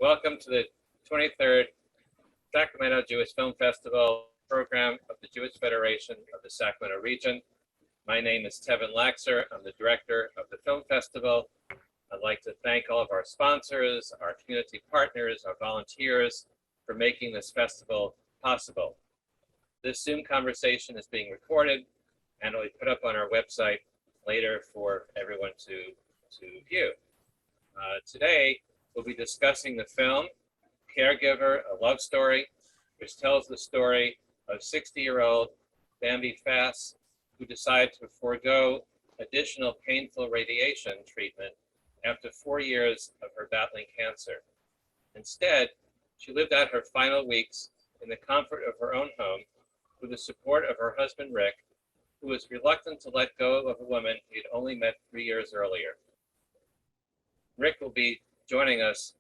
Welcome to the 23rd Sacramento Jewish Film Festival program of the Jewish Federation of the Sacramento region. My name is Tevin Laxer. I'm the director of the film festival. I'd like to thank all of our sponsors, our community partners, our volunteers for making this festival possible. This Zoom conversation is being recorded and will be put up on our website later for everyone to view. Today, we'll be discussing the film Caregiver, a love story, which tells the story of 60-year-old Bambi Fass, who decided to forego additional painful radiation treatment after 4 years of her battling cancer. Instead, she lived out her final weeks in the comfort of her own home with the support of her husband, Rick, who was reluctant to let go of a woman he had only met 3 years earlier. Rick will be joining us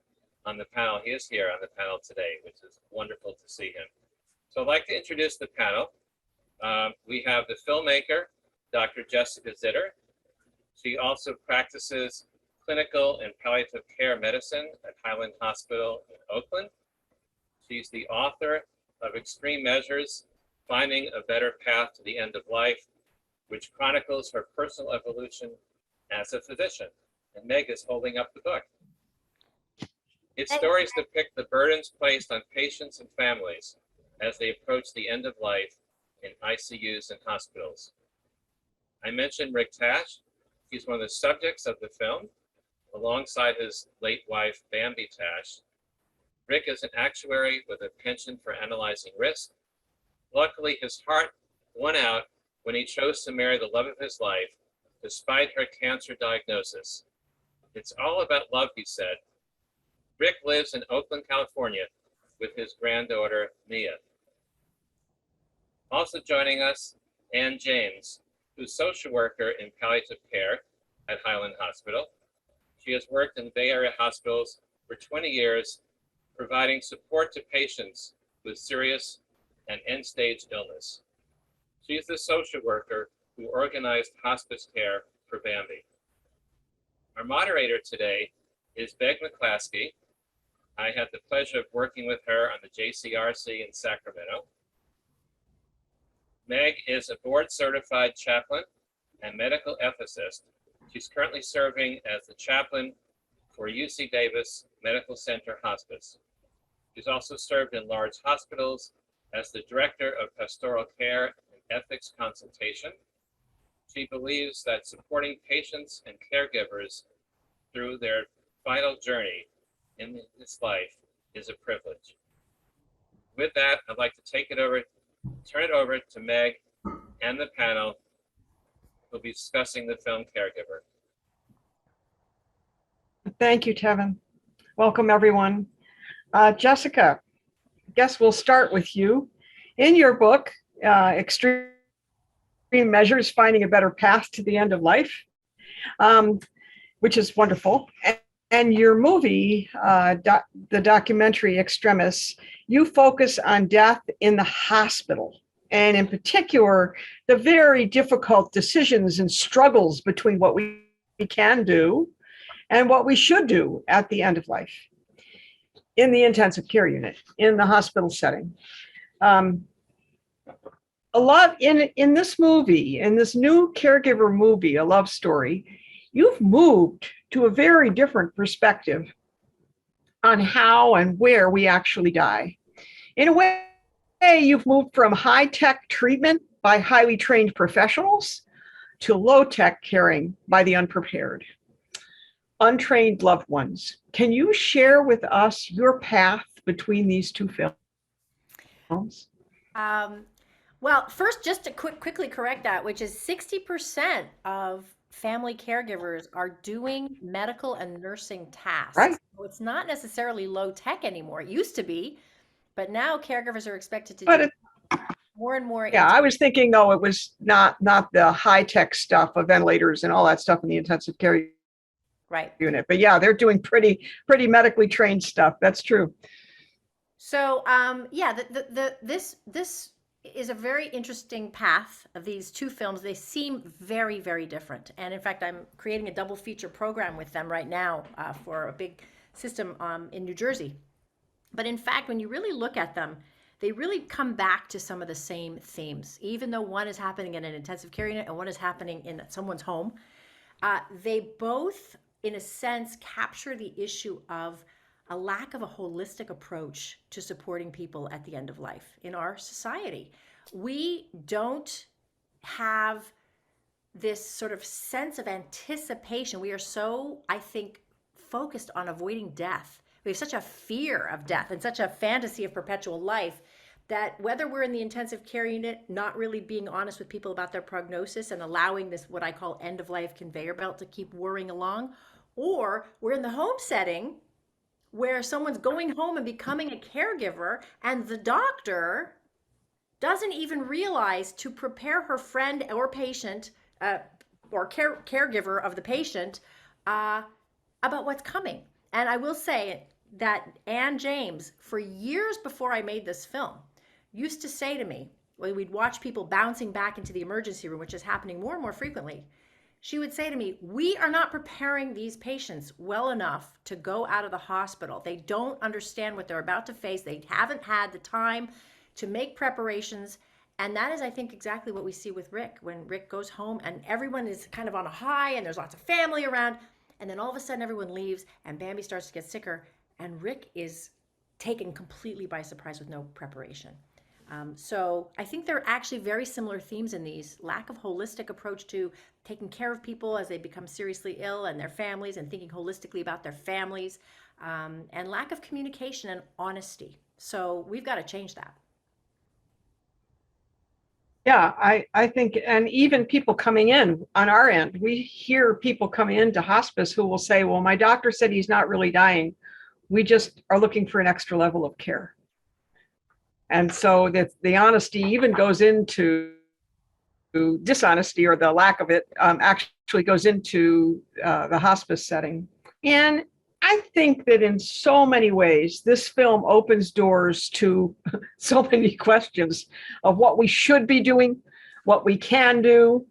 on the panel. He is here on the panel today, which is wonderful to see him. So I'd like to introduce the panel. We have the filmmaker, Dr. Jessica Zitter. She also practices clinical and palliative care medicine at Highland Hospital in Oakland. She's the author of Extreme Measures, Finding a Better Path to the End of Life, which chronicles her personal evolution as a physician. And Meg is holding up the book. Its stories depict the burdens placed on patients and families as they approach the end of life in ICUs and hospitals. I mentioned Rick Tash. He's one of the subjects of the film, alongside his late wife, Bambi Tash. Rick is an actuary with a penchant for analyzing risk. Luckily, his heart won out when he chose to marry the love of his life, despite her cancer diagnosis. It's all about love, he said. Rick lives in Oakland, California, with his granddaughter, Mia. Also joining us, Ann James, who's social worker in palliative care at Highland Hospital. She has worked in Bay Area hospitals for 20 years, providing support to patients with serious and end-stage illness. She's the social worker who organized hospice care for Bambi. Our moderator today is McClaskey. I had the pleasure of working with her on the JCRC in Sacramento. Meg is a board-certified chaplain and medical ethicist. She's currently serving as the chaplain for UC Davis Medical Center Hospice. She's also served in large hospitals as the director of pastoral care and ethics consultation. She believes that supporting patients and caregivers through their final journey in this life is a privilege. With that, I'd like to turn it over to Meg and the panel who'll be discussing the film Caregiver. Thank you, Tevin. Welcome, everyone. Jessica, I guess we'll start with you. In your book, Extreme Measures, Finding a Better Path to the End of Life, which is wonderful. And your movie, the documentary Extremis, you focus on death in the hospital, and in particular, the very difficult decisions and struggles between what we can do and what we should do at the end of life in the intensive care unit, in the hospital setting. A lot in this movie, in this new Caregiver movie, A Love Story, you've moved to a very different perspective on how and where we actually die. In a way, you've moved from high-tech treatment by highly trained professionals to low-tech caring by the unprepared, untrained loved ones. Can you share with us your path between these two films? Well, first, just to quickly correct that, which is 60% of family caregivers are doing medical and nursing tasks. Right. So it's not necessarily low tech anymore. It used to be, but now caregivers are expected to But do more and more. Yeah, I was thinking, though, it was not the high-tech stuff of ventilators and all that stuff in the intensive care unit. But yeah, they're doing pretty medically trained stuff. That's true. So yeah, this is a very interesting path of these two films. They seem very, very different. And in fact, I'm creating a double feature program with them right now for a big system in New Jersey. But in fact, when you really look at them, they really come back to some of the same themes. Even though one is happening in an intensive care unit and one is happening in someone's home, they both, in a sense, capture the issue of a lack of a holistic approach to supporting people at the end of life in our society. We don't have this sort of sense of anticipation. We are so, I think, focused on avoiding death. We have such a fear of death and such a fantasy of perpetual life that whether we're in the intensive care unit, not really being honest with people about their prognosis and allowing this, what I call end of life conveyor belt, to keep whirring along, or we're in the home setting where someone's going home and becoming a caregiver, and the doctor doesn't even realize to prepare her friend or patient or caregiver of the patient about what's coming. And I will say that Ann James, for years before I made this film, used to say to me, when we'd watch people bouncing back into the emergency room, which is happening more and more frequently, she would say to me, we are not preparing these patients well enough to go out of the hospital. They don't understand what they're about to face. They haven't had the time to make preparations. And that is, I think, exactly what we see with Rick when Rick goes home and everyone is kind of on a high and there's lots of family around. And then all of a sudden everyone leaves and Bambi starts to get sicker and Rick is taken completely by surprise with no preparation. So I think there are actually very similar themes in these: lack of holistic approach to taking care of people as they become seriously ill and their families, and thinking holistically about their families, and lack of communication and honesty. So we've got to change that. Yeah, I think, and even people coming in on our end, we hear people coming into hospice who will say, well, my doctor said he's not really dying. We just are looking for an extra level of care. And so that the honesty even goes into dishonesty, or the lack of it actually goes into the hospice setting. And I think that in so many ways, this film opens doors to so many questions of what we should be doing, what we can do.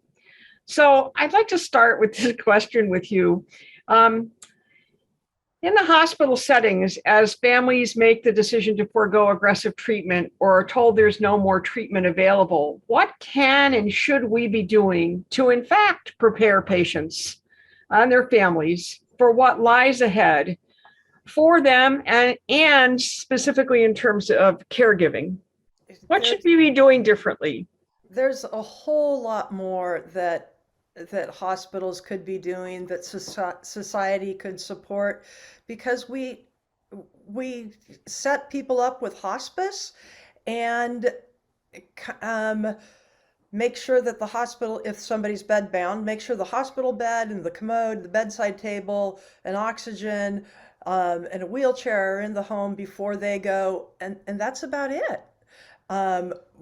So I'd like to start with this question with you. In the hospital settings, as families make the decision to forego aggressive treatment or are told there's no more treatment available, what can and should we be doing to, in fact, prepare patients and their families for what lies ahead for them, and specifically in terms of caregiving? What should we be doing differently? There's a whole lot more that hospitals could be doing, that society could support, because we set people up with hospice and make sure that the hospital, if somebody's bedbound, make sure the hospital bed and the commode, the bedside table, and oxygen, and a wheelchair are in the home before they go, and that's about it,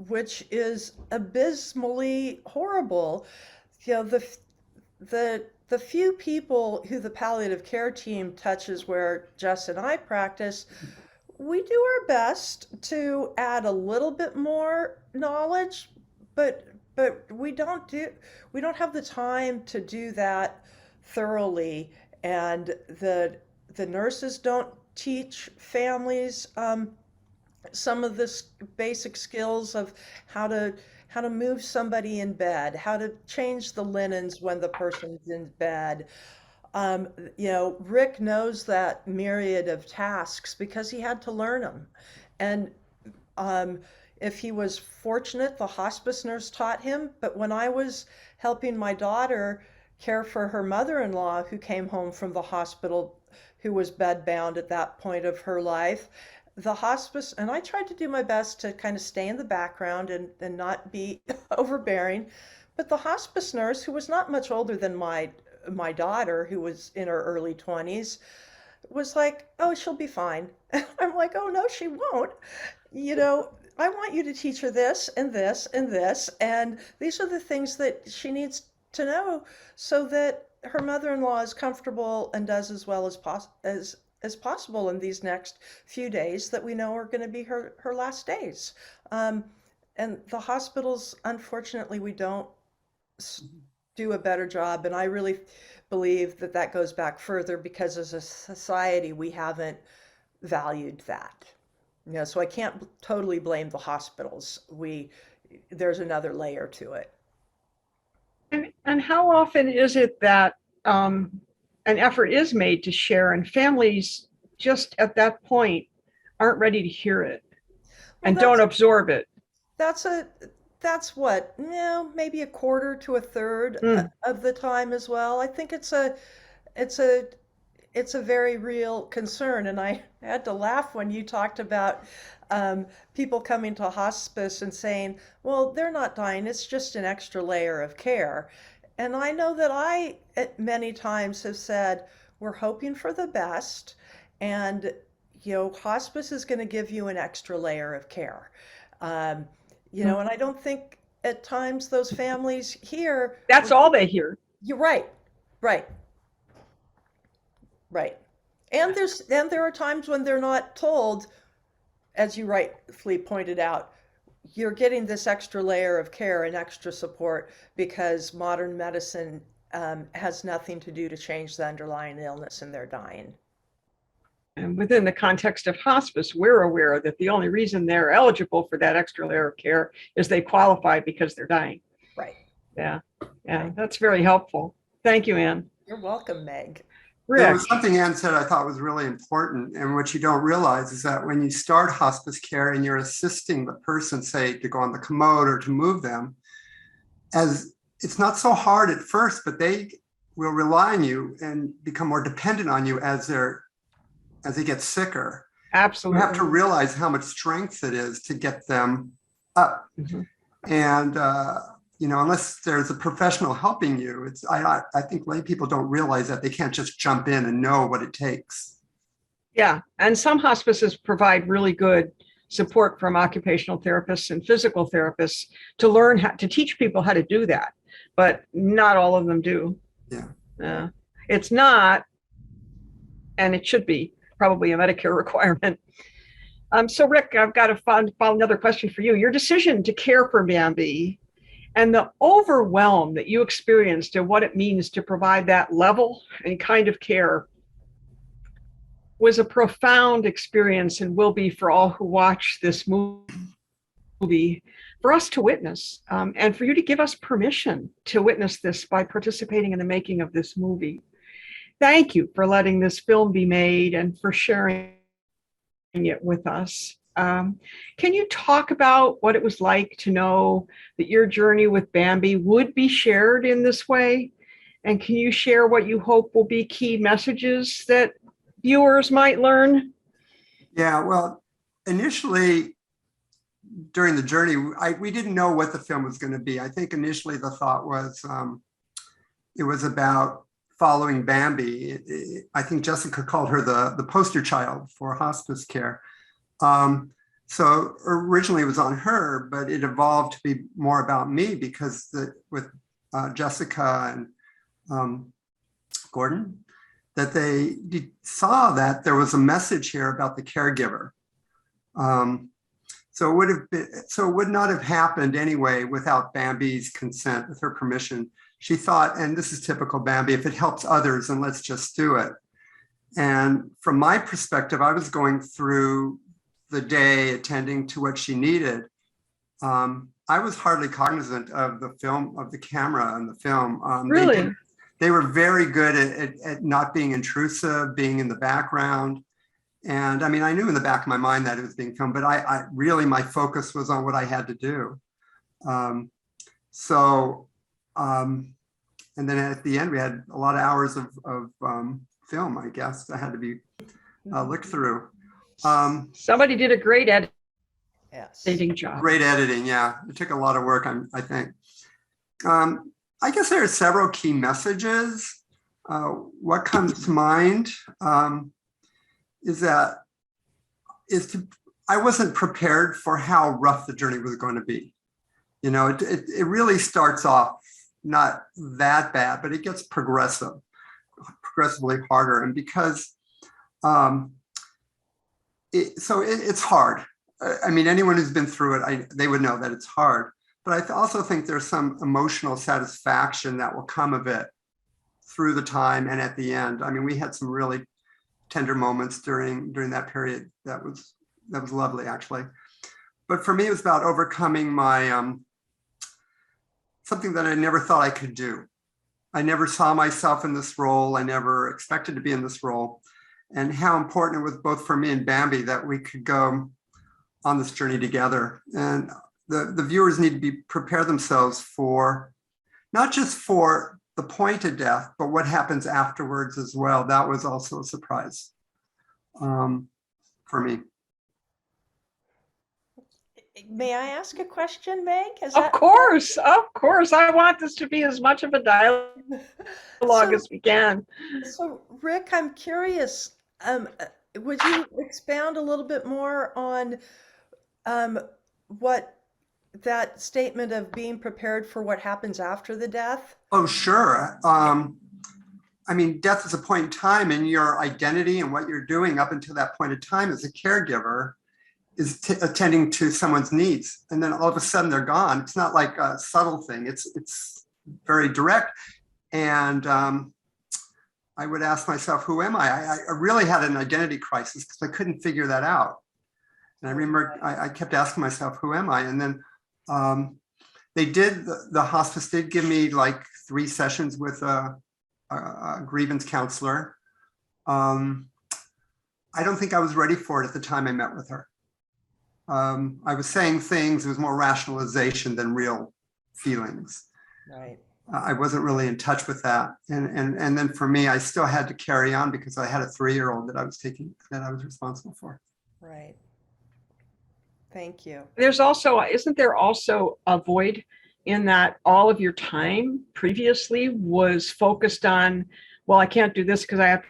which is abysmally horrible. You know, the few people who the palliative care team touches where Jess and I practice, we do our best to add a little bit more knowledge, but we don't have the time to do that thoroughly, and the nurses don't teach families some of the basic skills of how to move somebody in bed, how to change the linens when the person's in bed. Rick knows that myriad of tasks because he had to learn them. And if he was fortunate, the hospice nurse taught him. But when I was helping my daughter care for her mother-in-law who came home from the hospital, who was bedbound at that point of her life, the hospice, and I tried to do my best to kind of stay in the background and not be overbearing, but the hospice nurse, who was not much older than my daughter, who was in her early 20s, was like, oh, she'll be fine. I'm like, oh, no, she won't. I want you to teach her this and this and this, and these are the things that she needs to know so that her mother-in-law is comfortable and does as well as possible in these next few days that we know are going to be her last days. And the hospitals, unfortunately, we don't do a better job. And I really believe that that goes back further because as a society, we haven't valued that. You know, so I can't totally blame the hospitals. There's another layer to it. And how often is it that an effort is made to share and families just at that point aren't ready to hear it Well, and don't absorb it? that's what, you know, maybe a quarter to a third Mm. of the time as well. I think it's a very real concern. And I had to laugh when you talked about people coming to hospice and saying, well, they're not dying, it's just an extra layer of care. And I know that I at many times have said, we're hoping for the best. And, you know, hospice is going to give you an extra layer of care. Um, you know, and I don't think at times those families hear. That's all they hear. You're right, right. Right. And there are times when they're not told, as you rightfully pointed out, you're getting this extra layer of care and extra support because modern medicine has nothing to do to change the underlying illness and they're dying. And within the context of hospice, we're aware that the only reason they're eligible for that extra layer of care is they qualify because they're dying. Right. Yeah. Yeah. Right. That's very helpful. Thank you, Ann. You're welcome, Meg. There Rick. was something Ann said I thought was really important, and what you don't realize is that when you start hospice care and you're assisting the person, say, to go on the commode or to move them, as it's not so hard at first, but they will rely on you and become more dependent on you as they get sicker. Absolutely. You have to realize how much strength it is to get them up. Mm-hmm. And you know, unless there's a professional helping you, I think lay people don't realize that they can't just jump in and know what it takes. Yeah. And some hospices provide really good support from occupational therapists and physical therapists to learn how to teach people how to do that. But not all of them do. Yeah. It's not, and it should be probably a Medicare requirement. So Rick, I've got to find another question for you. Your decision to care for Bambi and the overwhelm that you experienced and what it means to provide that level and kind of care was a profound experience and will be for all who watch this movie, for us to witness, and for you to give us permission to witness this by participating in the making of this movie. Thank you for letting this film be made and for sharing it with us. Can you talk about what it was like to know that your journey with Bambi would be shared in this way? And can you share what you hope will be key messages that viewers might learn? Yeah, well, initially during the journey, we didn't know what the film was going to be. I think initially the thought was it was about following Bambi. I think Jessica called her the poster child for hospice care. So originally it was on her, but it evolved to be more about me because with Jessica and Gordon, that they saw that there was a message here about the caregiver. So it would not have happened anyway without Bambi's consent, with her permission. She thought, and this is typical Bambi, if it helps others, then let's just do it. And from my perspective, I was going through the day attending to what she needed. I was hardly cognizant of the film, of the camera and the film. Really? They were very good at not being intrusive, being in the background. And I mean, I knew in the back of my mind that it was being filmed, but I really, my focus was on what I had to do. And then at the end, we had a lot of hours of film, I guess, that had to be looked through. Somebody did a great Yes. editing job. Great editing, yeah. It took a lot of work, I think. I guess there are several key messages. What comes to mind I wasn't prepared for how rough the journey was going to be. You know, it really starts off not that bad, but it gets progressively harder. And because it's hard. I mean, anyone who's been through it, they would know that it's hard. But I also think there's some emotional satisfaction that will come of it. through the time and at the end. I mean, we had some really tender moments during that period. That was lovely, actually. But for me, it was about overcoming my something that I never thought I could do. I never saw myself in this role. I never expected to be in this role, and how important it was both for me and Bambi that we could go on this journey together. And the viewers need to prepare themselves for, not just for the point of death, but what happens afterwards as well. That was also a surprise for me. May I ask a question, Meg? Of course. I want this to be as much of a dialogue as we can. So, Rick, I'm curious. Would you expound a little bit more on what that statement of being prepared for what happens after the death? Oh, sure. I mean, death is a point in time, and your identity and what you're doing up until that point in time as a caregiver is attending to someone's needs. And then all of a sudden they're gone. It's not like a subtle thing. It's very direct. And I would ask myself, who am I? I really had an identity crisis because I couldn't figure that out. And I remember I kept asking myself, who am I? And then the hospice did give me like 3 sessions with a grievance counselor. I don't think I was ready for it at the time I met with her. I was saying things, it was more rationalization than real feelings. Right. I wasn't really in touch with that. And then for me, I still had to carry on because I had a 3-year-old that I was responsible for. Right. Thank you. Isn't there also a void in that all of your time previously was focused on, well, I can't do this because I have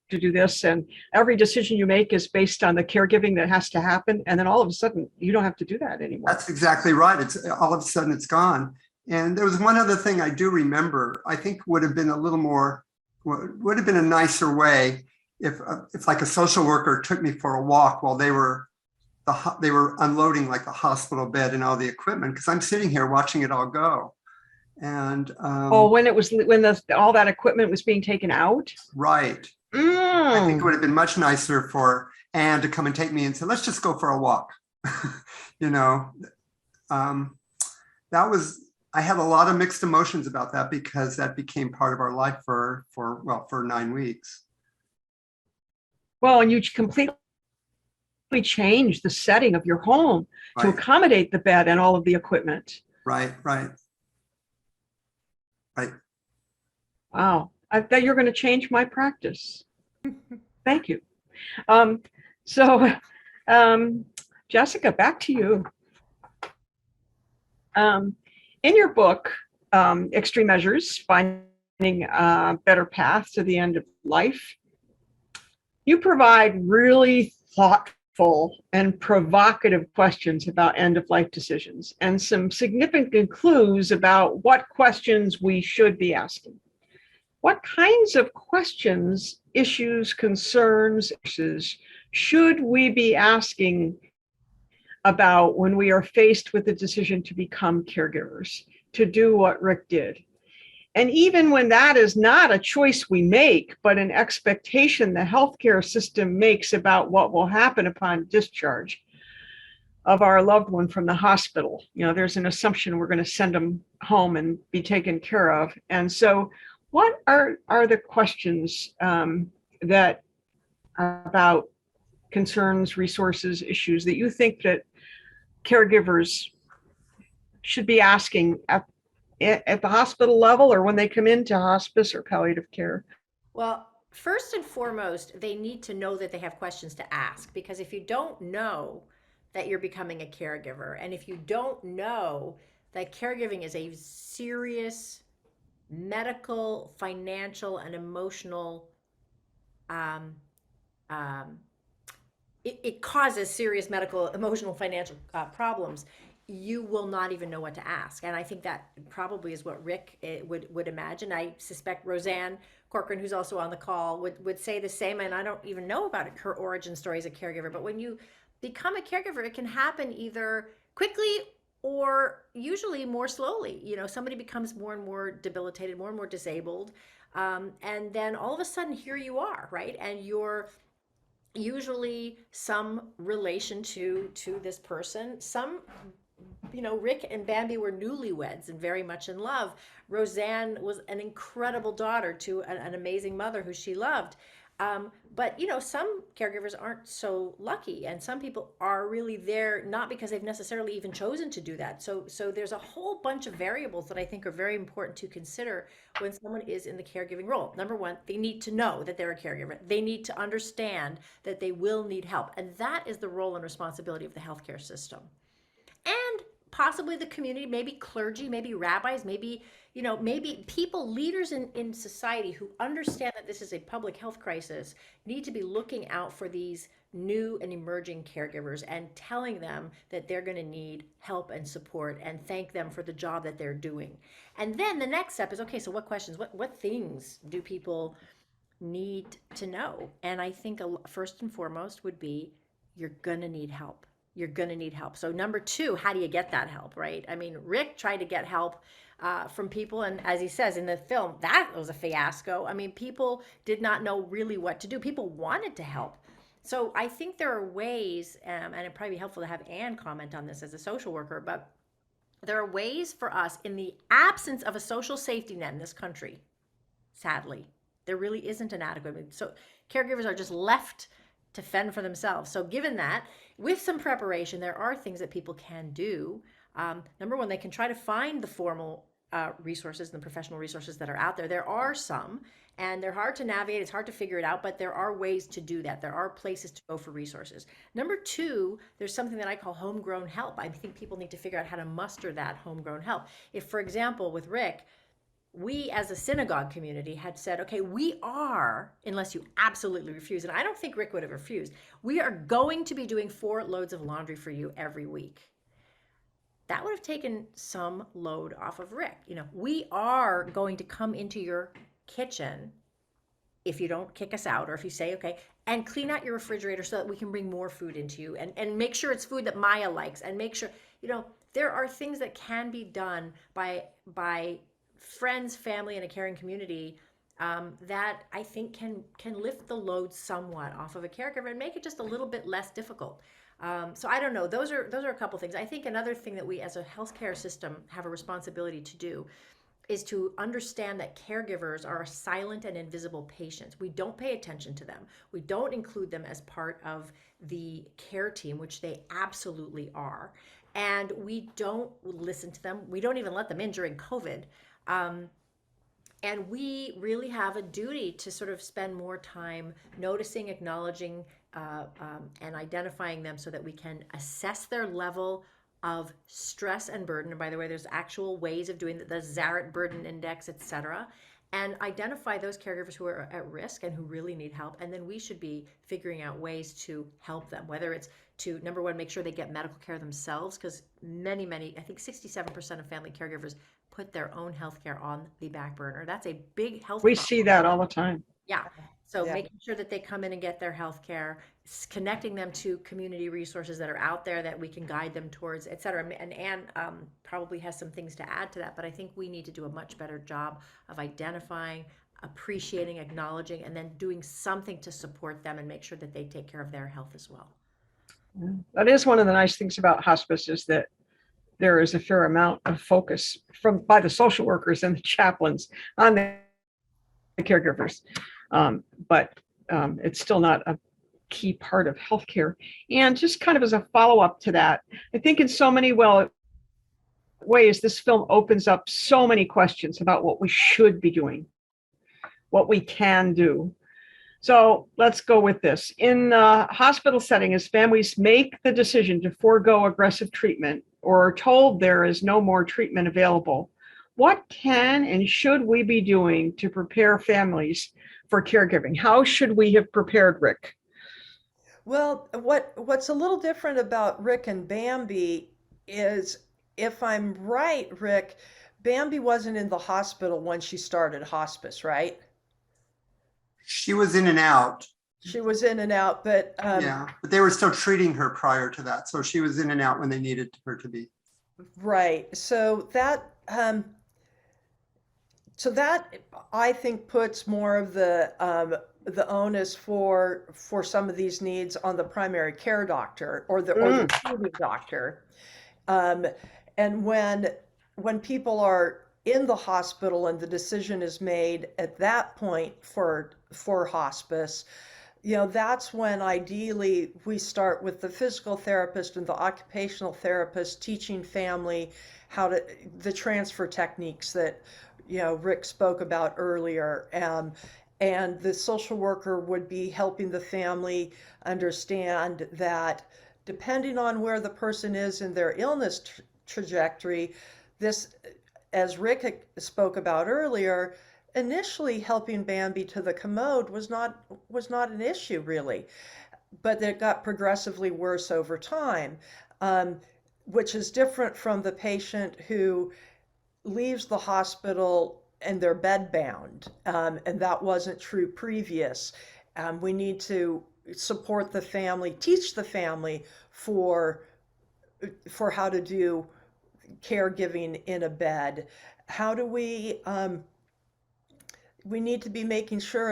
to do this, and every decision you make is based on the caregiving that has to happen, and then all of a sudden you don't have to do that anymore. That's exactly right. It's all of a sudden it's gone. And there was one other thing I do remember, I think would have been a nicer way if like a social worker took me for a walk while they were unloading like the hospital bed and all the equipment, because I'm sitting here watching it all go. And when all that equipment was being taken out? Right. I think it would have been much nicer for Anne to come and take me and say, let's just go for a walk. I had a lot of mixed emotions about that because that became part of our life for 9 weeks. Well, and you completely changed the setting of your home to accommodate the bed and all of the equipment. Right. Wow. I bet you're going to change my practice. Thank you. Jessica, back to you. In your book, Extreme Measures, Finding a Better Path to the End of Life, you provide really thoughtful and provocative questions about end-of-life decisions and some significant clues about what questions we should be asking. What kinds of questions, issues, concerns, should we be asking about when we are faced with the decision to become caregivers, to do what Rick did? And even when that is not a choice we make, but an expectation the healthcare system makes about what will happen upon discharge of our loved one from the hospital. There's an assumption we're going to send them home and be taken care of. And so what are the questions that about concerns, resources, issues that you think that caregivers should be asking at the hospital level or when they come into hospice or palliative care? Well, first and foremost, they need to know that they have questions to ask, because if you don't know that you're becoming a caregiver, and if you don't know that caregiving is a serious medical, financial, and emotional, it causes serious medical, emotional, financial problems, you will not even know what to ask. And I think that probably is what Rick would imagine. I suspect Roseanne Corcoran, who's also on the call, would say the same. And I don't even know about her origin story as a caregiver. But when you become a caregiver, it can happen either quickly or usually more slowly. Somebody becomes more and more debilitated, more and more disabled. And then all of a sudden, here you are, right? And you're usually some relation to this person. Rick and Bambi were newlyweds and very much in love. Roseanne was an incredible daughter to an amazing mother who she loved. But some caregivers aren't so lucky, and some people are really there not because they've necessarily even chosen to do that. So there's a whole bunch of variables that I think are very important to consider when someone is in the caregiving role. Number one, they need to know that they're a caregiver. They need to understand that they will need help, and that is the role and responsibility of the healthcare system. And possibly the community, maybe clergy, maybe rabbis, maybe people, leaders in society who understand that this is a public health crisis, need to be looking out for these new and emerging caregivers and telling them that they're going to need help and support, and thank them for the job that they're doing. And then the next step is, okay, so what questions, what things do people need to know? And I think first and foremost would be, you're going to need help. You're going to need help. So number two, how do you get that help, right? I mean, Rick tried to get help from people, and as he says in the film, that was a fiasco. I mean, people did not know really what to do. People wanted to help. So I think there are ways, and it'd probably be helpful to have Anne comment on this as a social worker, but there are ways for us, in the absence of a social safety net in this country, sadly, there really isn't an adequate. So caregivers are just left to fend for themselves. So given that, with some preparation, there are things that people can do. Number one, they can try to find the formal resources and the professional resources that are out there. There are some, and they're hard to navigate. It's hard to figure it out, but there are ways to do that. There are places to go for resources. Number two, there's something that I call homegrown help. I think people need to figure out how to muster that homegrown help. If, for example, with Rick, we as a synagogue community had said, okay, we are, unless you absolutely refuse, and I don't think Rick would have refused, we are going to be doing 4 loads of laundry for you every week. That would have taken some load off of Rick. We are going to come into your kitchen if you don't kick us out, or if you say, okay, and clean out your refrigerator so that we can bring more food into you, and make sure it's food that Maya likes, and make sure, there are things that can be done by friends, family, and a caring community that I think can lift the load somewhat off of a caregiver and make it just a little bit less difficult. So I don't know. Those are a couple things. I think another thing that we as a healthcare system have a responsibility to do is to understand that caregivers are silent and invisible patients. We don't pay attention to them. We don't include them as part of the care team, which they absolutely are. And we don't listen to them. We don't even let them in during COVID. And we really have a duty to sort of spend more time noticing, acknowledging, and identifying them so that we can assess their level of stress and burden. And by the way, there's actual ways of doing the Zarit Burden Index, et cetera, and identify those caregivers who are at risk and who really need help. And then we should be figuring out ways to help them, whether it's to, number one, make sure they get medical care themselves, because many, I think 67% of family caregivers put their own healthcare on the back burner. That's a big health We problem. see that all the time. Yeah. So Yeah. making sure that they come in and get their health care, connecting them to community resources that are out there that we can guide them towards, et cetera. And Anne probably has some things to add to that, but I think we need to do a much better job of identifying, appreciating, acknowledging, and then doing something to support them and make sure that they take care of their health as well. That is one of the nice things about hospice, is that there is a fair amount of focus by the social workers and the chaplains on the caregivers. But it's still not a key part of healthcare. And just kind of as a follow-up to that, I think in so many ways, this film opens up so many questions about what we should be doing, what we can do. So let's go with this. In the hospital setting, as families make the decision to forego aggressive treatment or are told there is no more treatment available, what can and should we be doing to prepare families for caregiving? How should we have prepared, Rick? Well, what's a little different about Rick and Bambi is, if I'm right, Rick, Bambi wasn't in the hospital when she started hospice, right? She was in and out. She was in and out, but Yeah, but they were still treating her prior to that. So she was in and out when they needed her to be. Right. So that I think puts more of the onus for some of these needs on the primary care doctor or the Mm, treating doctor. Um, and when people are in the hospital and the decision is made at that point for hospice, that's when ideally we start with the physical therapist and the occupational therapist teaching family how to the transfer techniques that Rick spoke about earlier. And the social worker would be helping the family understand that depending on where the person is in their illness trajectory, this, as Rick spoke about earlier, initially helping Bambi to the commode was not an issue really, but it got progressively worse over time, um, which is different from the patient who leaves the hospital and they're bedbound, and that wasn't true previous. We need to support the family, teach the family for how to do caregiving in a bed. How do we need to be making sure,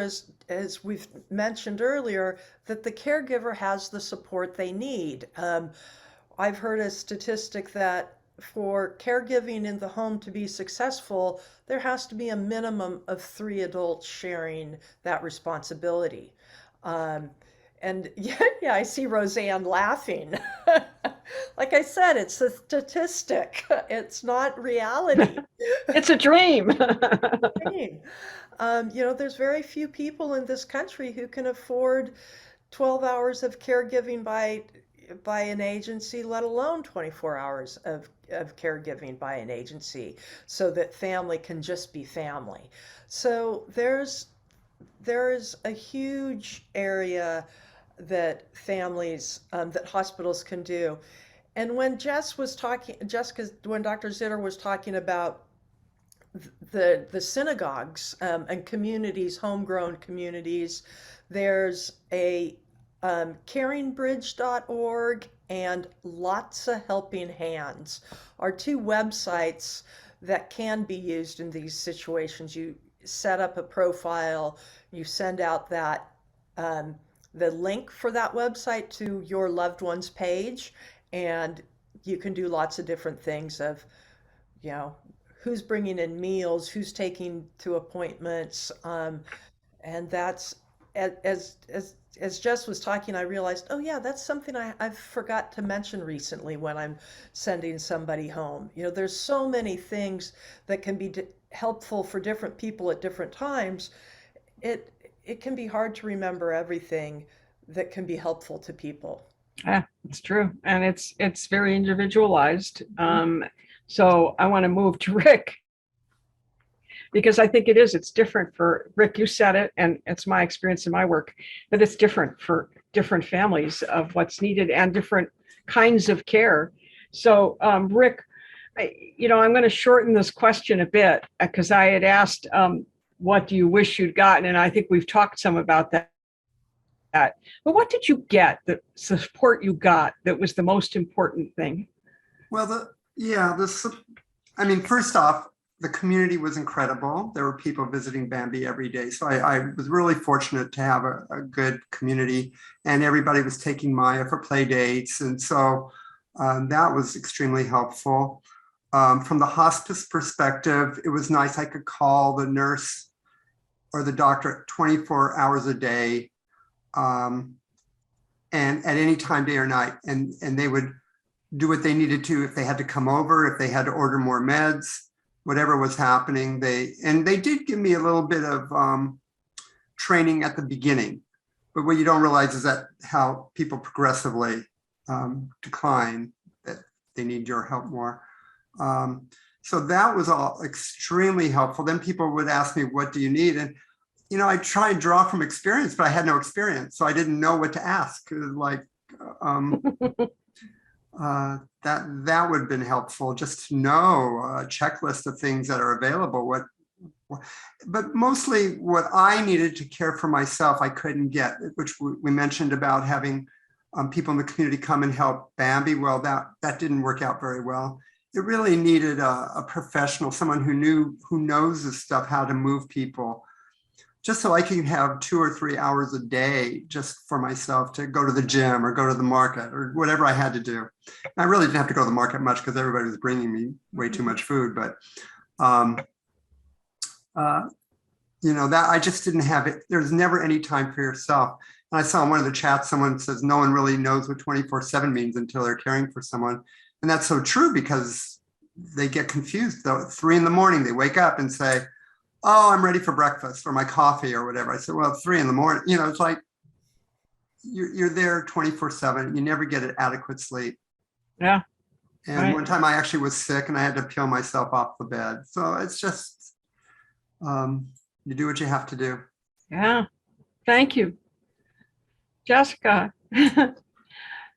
as we've mentioned earlier, that the caregiver has the support they need. I've heard a statistic that for caregiving in the home to be successful, there has to be a minimum of 3 adults sharing that responsibility. Um, and yeah, I see Roseanne laughing. Like I said, it's a statistic. It's not reality. it's a dream. There's very few people in this country who can afford 12 hours of caregiving by an agency, let alone 24 hours of caregiving by an agency, so that family can just be family. So there's a huge area that that hospitals can do. And when when Dr. Zitter was talking about the synagogues, and communities, homegrown communities, there's a caringbridge.org and Lots of Helping Hands are two websites that can be used in these situations. You set up a profile, you send out the link for that website to your loved one's page, and you can do lots of different things of, you know, who's bringing in meals, who's taking to appointments, and that's as Jess was talking, I realized, oh yeah, that's something I've forgot to mention recently when I'm sending somebody home. There's so many things that can be helpful for different people at different times. It can be hard to remember everything that can be helpful to people. Yeah, it's true. And it's very individualized. So I want to move to Rick, because I think it's different for Rick. You said it, and it's my experience in my work that it's different for different families of what's needed and different kinds of care. So Rick, I'm going to shorten this question a bit, because I had asked, what do you wish you'd gotten? And I think we've talked some about that. But what did you get, the support you got, that was the most important thing? Well, first off, the community was incredible. There were people visiting Bambi every day. So I was really fortunate to have a good community, and everybody was taking Maya for play dates. And so that was extremely helpful. From the hospice perspective, it was nice. I could call the nurse or the doctor 24 hours a day, and at any time, day or night, and they would do what they needed to. If they had to come over, if they had to order more meds, whatever was happening, they did give me a little bit of training at the beginning. But what you don't realize is that how people progressively decline, that they need your help more. So that was all extremely helpful. Then people would ask me, what do you need? And I try and draw from experience, but I had no experience, so I didn't know what to ask. Like that would have been helpful, just to know a checklist of things that are available. But mostly what I needed to care for myself, I couldn't get, which we mentioned about having people in the community come and help Bambi. Well, that didn't work out very well. it really needed a professional, someone who knows this stuff, how to move people, just so I can have 2 or 3 hours a day just for myself to go to the gym or go to the market or whatever I had to do. I really didn't have to go to the market much because everybody was bringing me way too much food, but that I just didn't have it. There's never any time for yourself. And I saw in one of the chats, someone says, no one really knows what 24/7 means until they're caring for someone. And that's so true because they get confused. Though at 3 a.m, they wake up and say, oh, I'm ready for breakfast or my coffee or whatever. I said, well, it's 3 a.m. It's like you're there 24/7. You never get an adequate sleep. Yeah. And right. One time I actually was sick and I had to peel myself off the bed. So it's just, you do what you have to do. Yeah. Thank you. Jessica, the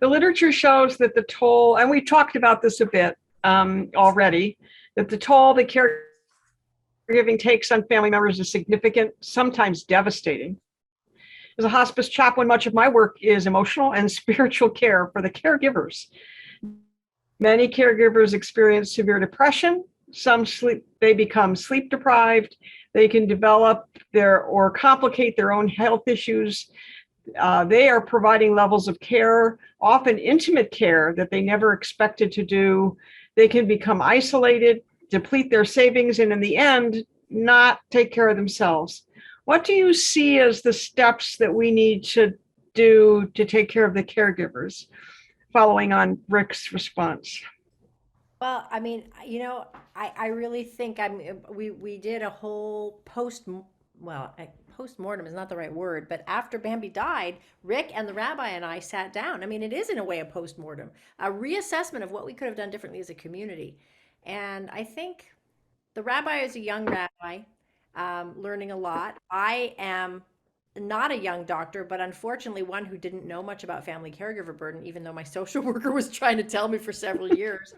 literature shows that the toll, and we talked about this a bit already, that the toll that caregiving takes on family members is significant, sometimes devastating. As a hospice chaplain, much of my work is emotional and spiritual care for the caregivers. Many caregivers experience severe depression. They become sleep deprived. They can develop or complicate their own health issues. They are providing levels of care, often intimate care, that they never expected to do. They can become isolated, deplete their savings, and in the end, not take care of themselves. What do you see as the steps that we need to do to take care of the caregivers, following on Rick's response? Well, I mean, I really think we did a whole post-mortem is not the right word, but after Bambi died, Rick and the rabbi and I sat down. I mean, it is in a way a post-mortem, a reassessment of what we could have done differently as a community. And I think the rabbi is a young rabbi, learning a lot. I am not a young doctor, but unfortunately one who didn't know much about family caregiver burden, even though my social worker was trying to tell me for several years.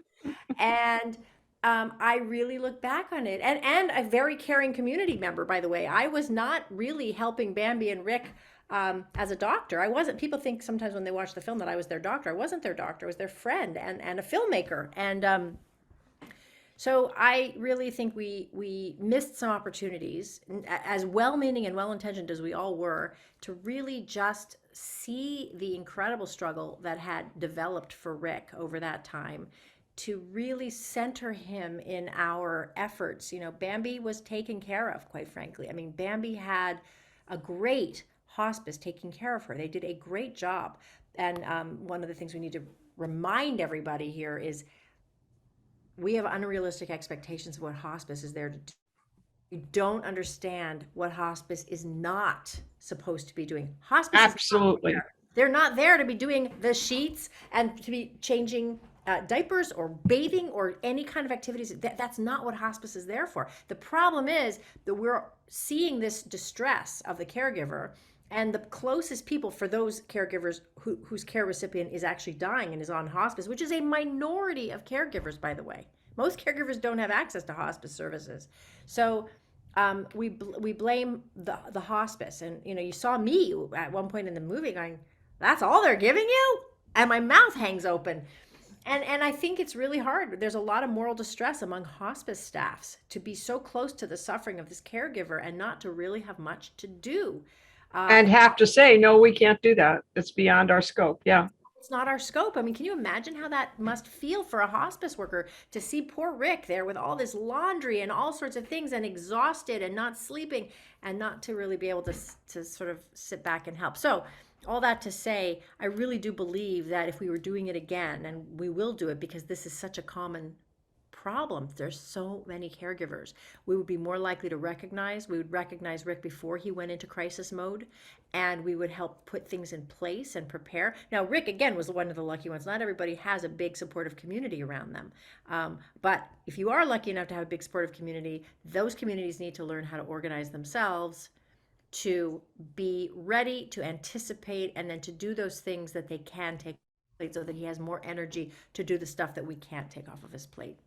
And I really look back on it, and a very caring community member, by the way. I was not really helping Bambi and Rick as a doctor. I wasn't. People think sometimes when they watch the film that I was their doctor. I wasn't their doctor. I was their friend and a filmmaker. And so I really think we missed some opportunities, as well-meaning and well-intentioned as we all were, to really just see the incredible struggle that had developed for Rick over that time, to really center him in our efforts. Bambi was taken care of, quite frankly. I mean, Bambi had a great hospice taking care of her. They did a great job. And one of the things we need to remind everybody here is we have unrealistic expectations of what hospice is there to do. You don't understand what hospice is not supposed to be doing. Hospice Absolutely. They're not there to be doing the sheets and to be changing diapers or bathing or any kind of activities. That's not what hospice is there for. The problem is that we're seeing this distress of the caregiver, and the closest people for those caregivers whose care recipient is actually dying and is on hospice, which is a minority of caregivers, by the way. Most caregivers don't have access to hospice services. So we blame the hospice. And you saw me at one point in the movie going, that's all they're giving you? And my mouth hangs open. And I think it's really hard. There's a lot of moral distress among hospice staffs to be so close to the suffering of this caregiver and not to really have much to do. And have to say, no, we can't do that. It's beyond our scope. Yeah. It's not our scope. I mean, can you imagine how that must feel for a hospice worker to see poor Rick there with all this laundry and all sorts of things and exhausted and not sleeping and not to really be able to sort of sit back and help. So all that to say, I really do believe that if we were doing it again, and we will do it because this is such a common problem, there's so many caregivers, we would be more likely to recognize Rick before he went into crisis mode, and we would help put things in place and prepare. Now, Rick, again, was one of the lucky ones. Not everybody has a big supportive community around them. But if you are lucky enough to have a big supportive community, those communities need to learn how to organize themselves to be ready, to anticipate, and then to do those things that they can take plate so that he has more energy to do the stuff that we can't take off of his plate.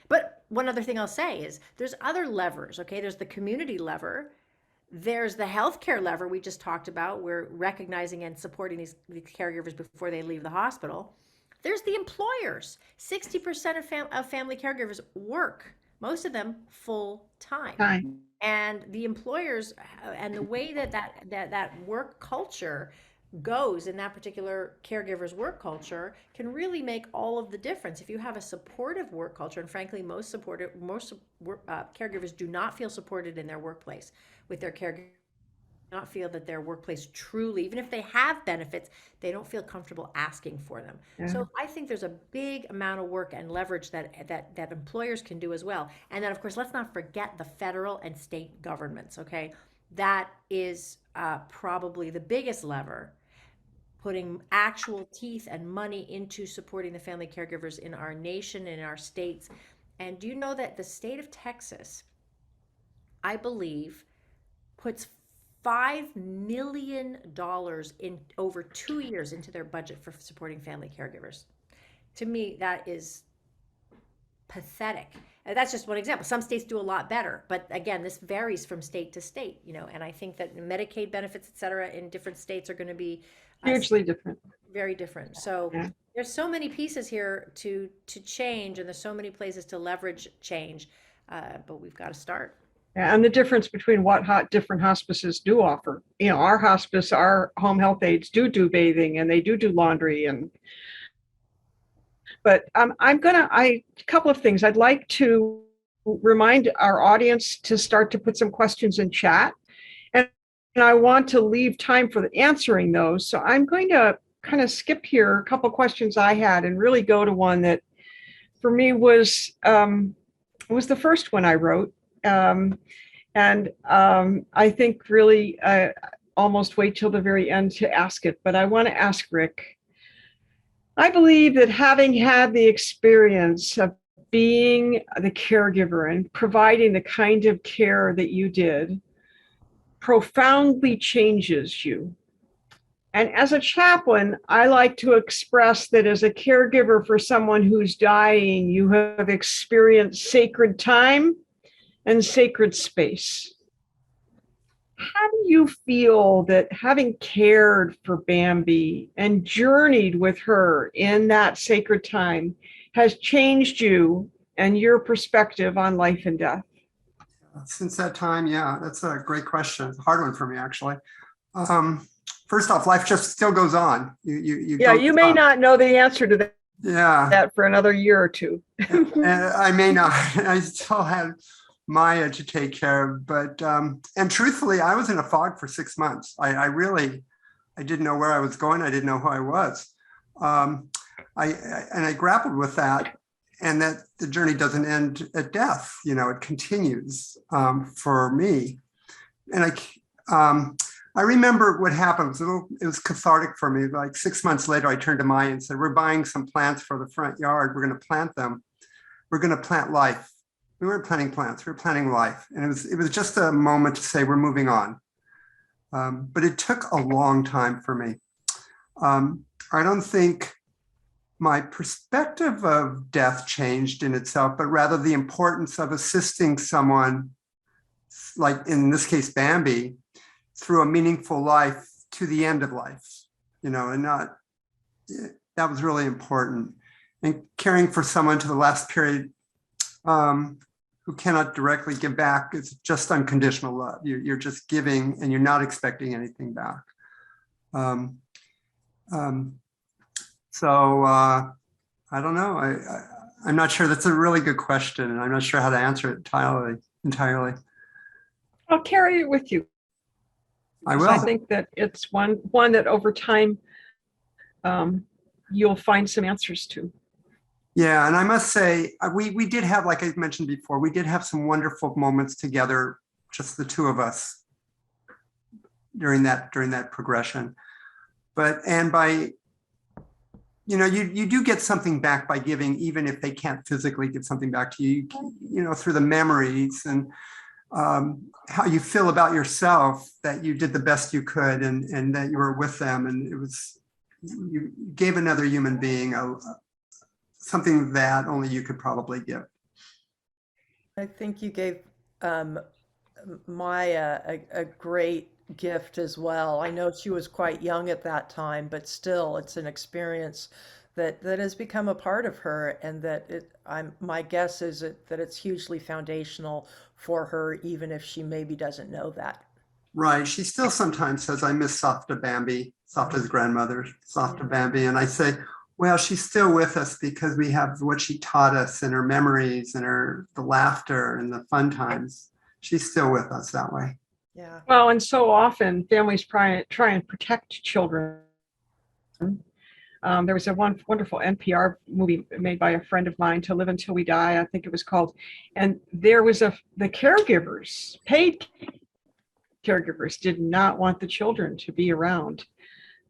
But one other thing I'll say is there's other levers, okay? There's the community lever. There's the healthcare lever we just talked about. We're recognizing and supporting these caregivers before they leave the hospital. There's the employers. 60% of family caregivers work, most of them full time. Time. And the employers and the way that work culture goes in that particular caregiver's work culture can really make all of the difference. If you have a supportive work culture, and frankly, most caregivers do not feel supported in their workplace with their caregivers, not feel that their workplace truly, even if they have benefits, they don't feel comfortable asking for them. Yeah. So I think there's a big amount of work and leverage that employers can do as well. And then, of course, let's not forget the federal and state governments. Okay, that is probably the biggest lever, putting actual teeth and money into supporting the family caregivers in our nation and in our states. And do you know that the state of Texas, I believe, puts $5 million in over 2 years into their budget for supporting family caregivers? To me, that is pathetic. And that's just one example. Some states do a lot better, but again, this varies from state to state, and I think that Medicaid benefits, et cetera, in different states are going to be Hugely different. very different. So Yeah. there's so many pieces here to change, and there's so many places to leverage change, but we've got to start. Yeah, and the difference between what different hospices do offer. Our hospice, our home health aides do bathing, and they do laundry, but a couple of things. I'd like to remind our audience to start to put some questions in chat, and I want to leave time for answering those. So I'm going to kind of skip here a couple of questions I had and really go to one that for me was the first one I wrote. I think really almost wait till the very end to ask it, but I want to ask Rick. I believe that having had the experience of being the caregiver and providing the kind of care that you did profoundly changes you. And as a chaplain, I like to express that as a caregiver for someone who's dying, you have experienced sacred time and sacred space. How do you feel that having cared for Bambi and journeyed with her in that sacred time has changed you and your perspective on life and death? Since that time, yeah, that's a great question. It's a hard one for me, actually. First off, life just still goes on. You may not know the answer to that. Yeah. That for another year or two. And I may not. I still have Maya to take care of, but and truthfully, I was in a fog for 6 months. I didn't know where I was going. I didn't know who I was. I grappled with that, and that the journey doesn't end at death. It continues for me. And I remember what happened. It was cathartic for me. Like 6 months later, I turned to Maya and said, "We're buying some plants for the front yard. We're going to plant them. We're going to plant life." We weren't planting plants, we were planting life. And it was just a moment to say, we're moving on. But it took a long time for me. I don't think my perspective of death changed in itself, but rather the importance of assisting someone, like in this case, Bambi, through a meaningful life to the end of life, and that was really important. And caring for someone to the last period, who cannot directly give back, is just unconditional love. You're just giving and you're not expecting anything back. So I don't know. I'm not sure. That's a really good question, and I'm not sure how to answer it entirely. I'll carry it with you. I will. I think that it's one that over time you'll find some answers to. Yeah, and I must say, we did have, like I mentioned before, we did have some wonderful moments together, just the two of us, during that progression. You do get something back by giving, even if they can't physically give something back to you. Through the memories and how you feel about yourself, that you did the best you could, and that you were with them, and you gave another human being something that only you could probably give. I think you gave Maya a great gift as well. I know she was quite young at that time, but still, it's an experience that has become a part of her, and that my guess is that it's hugely foundational for her, even if she maybe doesn't know that. Right. She still sometimes says, I miss Softa Bambi, Softa's grandmother, Softa Bambi. And I say, well, she's still with us because we have what she taught us and her memories and the laughter and the fun times. She's still with us that way. Yeah. Well, and so often families try and protect children. There was a wonderful NPR movie made by a friend of mine, To Live Until We Die, I think it was called. And there was the caregivers, paid caregivers, did not want the children to be around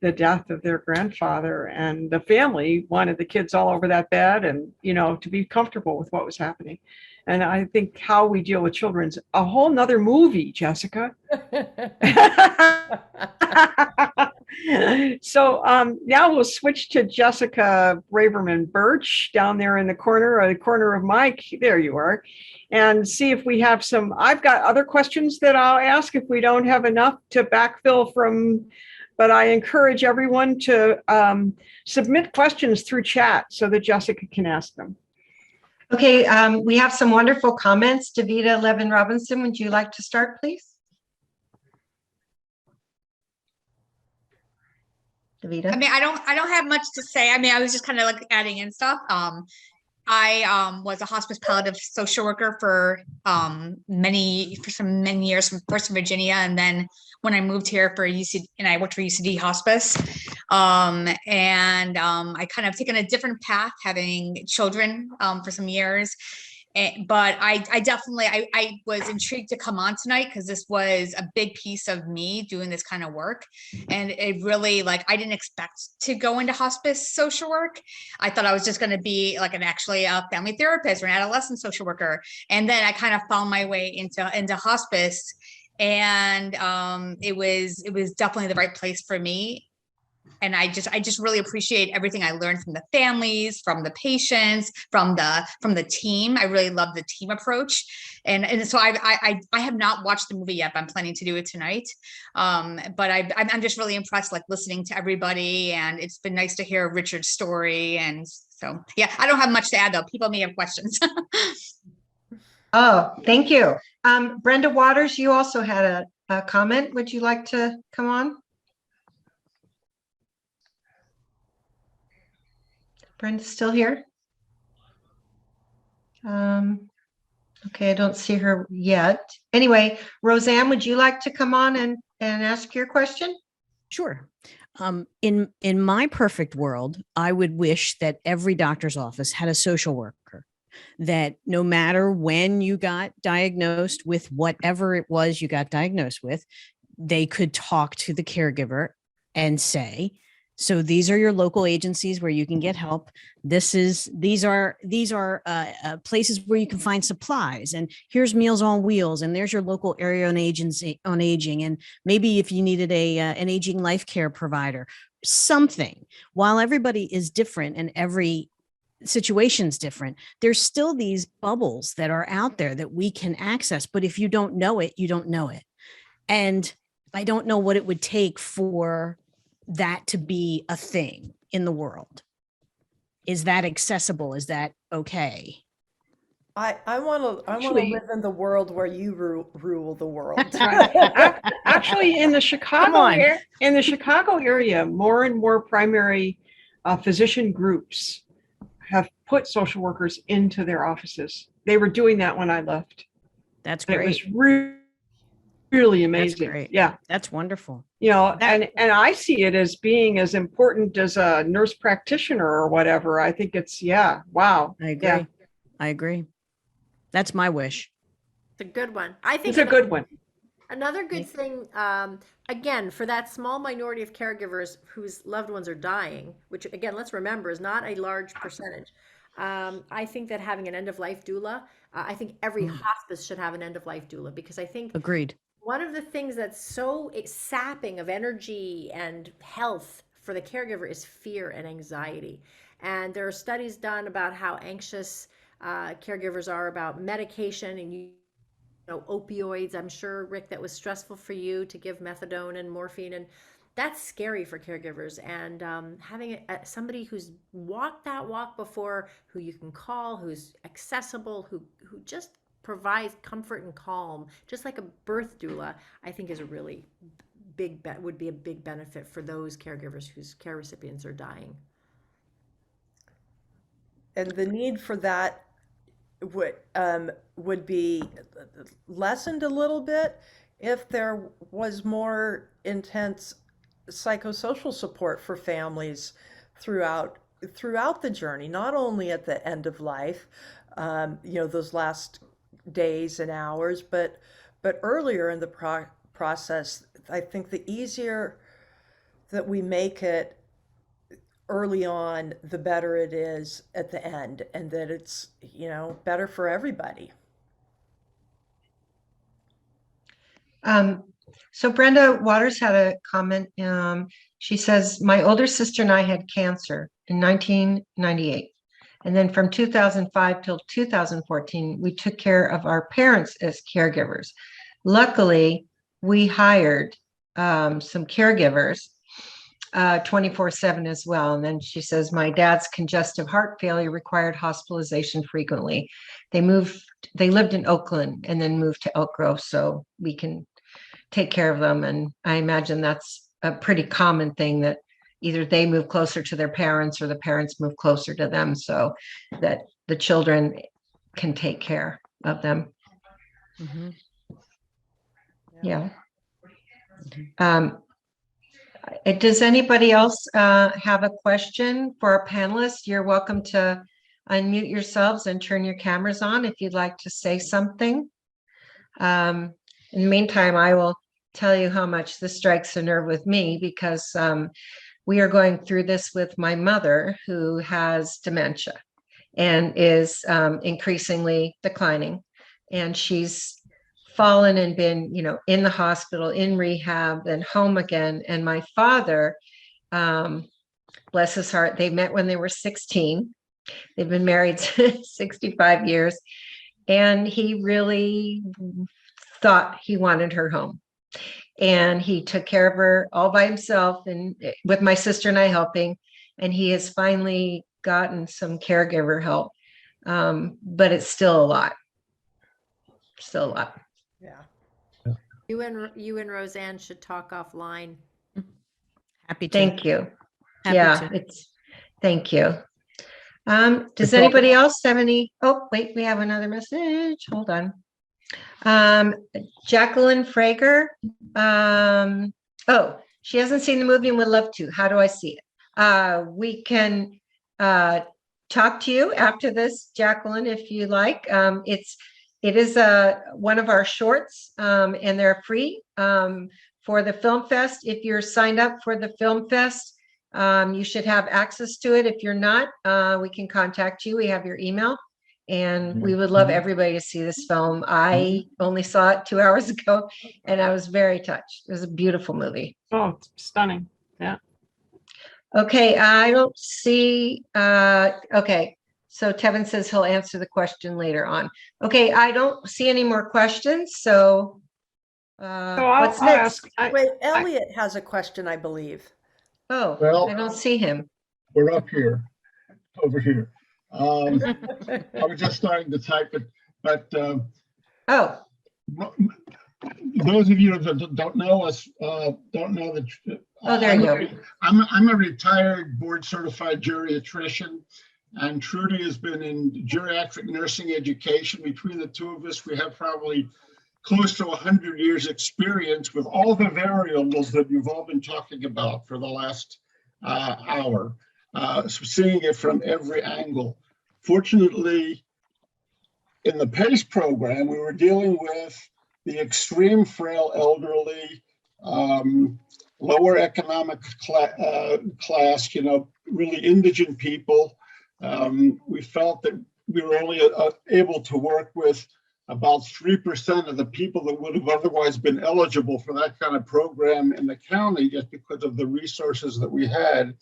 the death of their grandfather. And the family wanted the kids all over that bed and, to be comfortable with what was happening. And I think how we deal with children's a whole nother movie, Jessica. So now we'll switch to Jessica Braverman Birch down there in the corner of Mike. There you are. And see if we have I've got other questions that I'll ask if we don't have enough to backfill from, but I encourage everyone to submit questions through chat so that Jessica can ask them. Okay, we have some wonderful comments. Davida Levin Robinson, would you like to start, please? Davida? I mean, I don't have much to say. I mean, I was just kind of like adding in stuff. I was a hospice palliative social worker for many years, first in Virginia, and then when I moved here for UC, and I worked for UCD Hospice. I kind of taken a different path, having children for some years. But I definitely was intrigued to come on tonight because this was a big piece of me doing this kind of work. And it really, I didn't expect to go into hospice social work. I thought I was just going to be actually a family therapist or an adolescent social worker. And then I kind of found my way into hospice. And it was definitely the right place for me. And I just really appreciate everything I learned from the families, from the patients, from the team. I really love the team approach. And so I have not watched the movie yet, but I'm planning to do it tonight. But I'm just really impressed, listening to everybody. And it's been nice to hear Richard's story. And so, yeah, I don't have much to add, though. People may have questions. Oh, thank you. Brenda Waters, you also had a comment. Would you like to come on? Brenda's still here? Okay, I don't see her yet. Anyway, Roseanne, would you like to come on and ask your question? Sure. In my perfect world, I would wish that every doctor's office had a social worker, that no matter when you got diagnosed with whatever it was you got diagnosed with, they could talk to the caregiver and say, so these are your local agencies where you can get help. These are places where you can find supplies, and here's Meals on Wheels, and there's your local area on aging, and maybe if you needed an aging life care provider, something. While everybody is different and every situation's different, there's still these bubbles that are out there that we can access. But if you don't know it, you don't know it. And I don't know what it would take for that to be a thing in the world. Is that accessible? Is that okay? I want to live in the world where you rule the world. Actually, in the Chicago area, more and more primary physician groups have put social workers into their offices. They were doing that when I left. That's great. It was really amazing. That's great. Yeah, that's wonderful. And I see it as being as important as a nurse practitioner or whatever. I think it's wow. I agree. Yeah. I agree. That's my wish. It's a good one. I think It's a good one. Another good thing, again, for that small minority of caregivers whose loved ones are dying, which again, let's remember is not a large percentage. I think that having an end-of-life doula, I think every hospice should have an end-of-life doula, because I think Agreed. one of the things that's so sapping of energy and health for the caregiver is fear and anxiety. And there are studies done about how anxious caregivers are about medication and opioids. I'm sure, Rick, that was stressful for you to give methadone and morphine. And that's scary for caregivers. And having somebody who's walked that walk before, who you can call, who's accessible, who just provides comfort and calm, just like a birth doula, I think is a really would be a big benefit for those caregivers whose care recipients are dying. And the need for that would be lessened a little bit if there was more intense psychosocial support for families throughout the journey, not only at the end of life, those last days and hours, but earlier in the process. I think the easier that we make it early on, the better it is at the end, and that it's, better for everybody. So Brenda Waters had a comment. She says, my older sister and I had cancer in 1998. And then from 2005 till 2014, we took care of our parents as caregivers. Luckily, we hired some caregivers 24/7 as well. And then she says, my dad's congestive heart failure required hospitalization frequently. They lived in Oakland and then moved to Elk Grove so we can take care of them. And I imagine that's a pretty common thing, that either they move closer to their parents or the parents move closer to them so that the children can take care of them. Mm-hmm. Yeah. Does anybody else have a question for our panelists? You're welcome to unmute yourselves and turn your cameras on if you'd like to say something. In the meantime, I will tell you how much this strikes a nerve with me, because we are going through this with my mother, who has dementia and is increasingly declining. And she's fallen and been, in the hospital, in rehab, then home again. And my father, bless his heart, they met when they were 16. They've been married 65 years. And he really thought he wanted her home. And he took care of her all by himself, and with my sister and I helping. And he has finally gotten some caregiver help. But it's still a lot. Still a lot. Yeah. You and Roseanne should talk offline. Happy to. Thank you. Happy to. Thank you. Does anybody else have any? Oh, wait, we have another message. Hold on. Jacqueline Frager. She hasn't seen the movie and would love to. How do I see it? We can talk to you after this, Jacqueline, if you like. It is one of our shorts, and they're free for the Film Fest. If you're signed up for the Film Fest, you should have access to it. If you're not, we can contact you. We have your email, and we would love everybody to see this film. I only saw it 2 hours ago, and I was very touched. It was a beautiful movie. Oh, it's stunning. Yeah. Okay, I don't see, okay. So Tevin says he'll answer the question later on. Okay, I don't see any more questions. So what's next? Wait, Elliot has a question, I believe. Oh, Well, I don't see him. We're up here, over here. I was just starting to type it, but Oh, those of you that don't know us, don't know that. Oh, there you go. I'm a retired board certified geriatrician, and Trudy has been in geriatric nursing education. Between the two of us, we have probably close to 100 years experience with all the variables that you've all been talking about for the last hour, so seeing it from every angle. Fortunately, in the PACE program, we were dealing with the extreme frail elderly, lower economic class, really indigent people. We felt that we were only able to work with about 3% of the people that would have otherwise been eligible for that kind of program in the county, just because of the resources that we had.